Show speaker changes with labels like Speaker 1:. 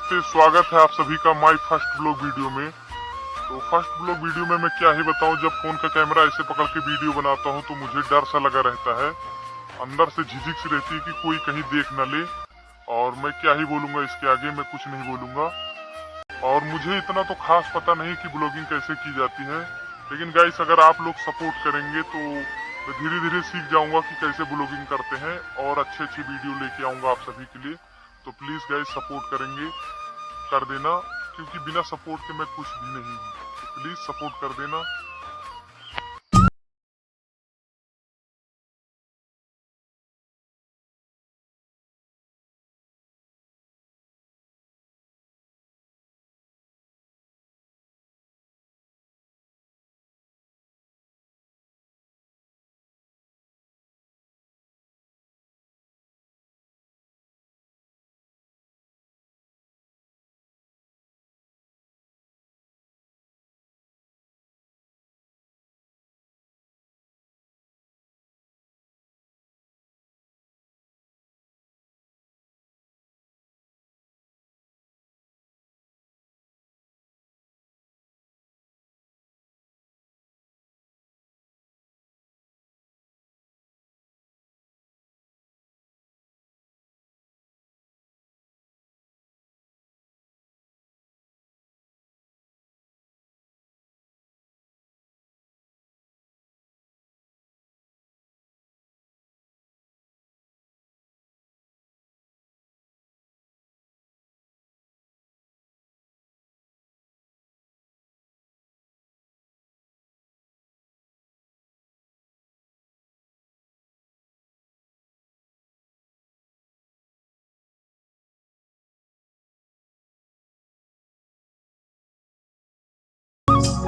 Speaker 1: नमस्ते, स्वागत है आप सभी का माय फर्स्ट ब्लॉग वीडियो में। तो फर्स्ट ब्लॉग वीडियो में मैं क्या ही बताऊं, जब फोन का कैमरा ऐसे पकड़ के वीडियो बनाता हूं तो मुझे डर सा लगा रहता है, अंदर से झिझक सी रहती है कि कोई कहीं देख न ले। और मैं क्या ही बोलूंगा, इसके आगे मैं कुछ नहीं बोलूंगा। और मुझे इतना तो खास पता नहीं कि ब्लॉगिंग कैसे की जाती है, लेकिन गाइस अगर आप लोग सपोर्ट करेंगे तो मैं धीरे धीरे सीख जाऊंगा कि कैसे ब्लॉगिंग करते हैं और अच्छी अच्छी वीडियो लेके आऊंगा आप सभी के लिए। तो प्लीज गाइस सपोर्ट करेंगे कर देना, क्योंकि बिना सपोर्ट के मैं कुछ भी नहीं हूँ। तो प्लीज सपोर्ट कर देना।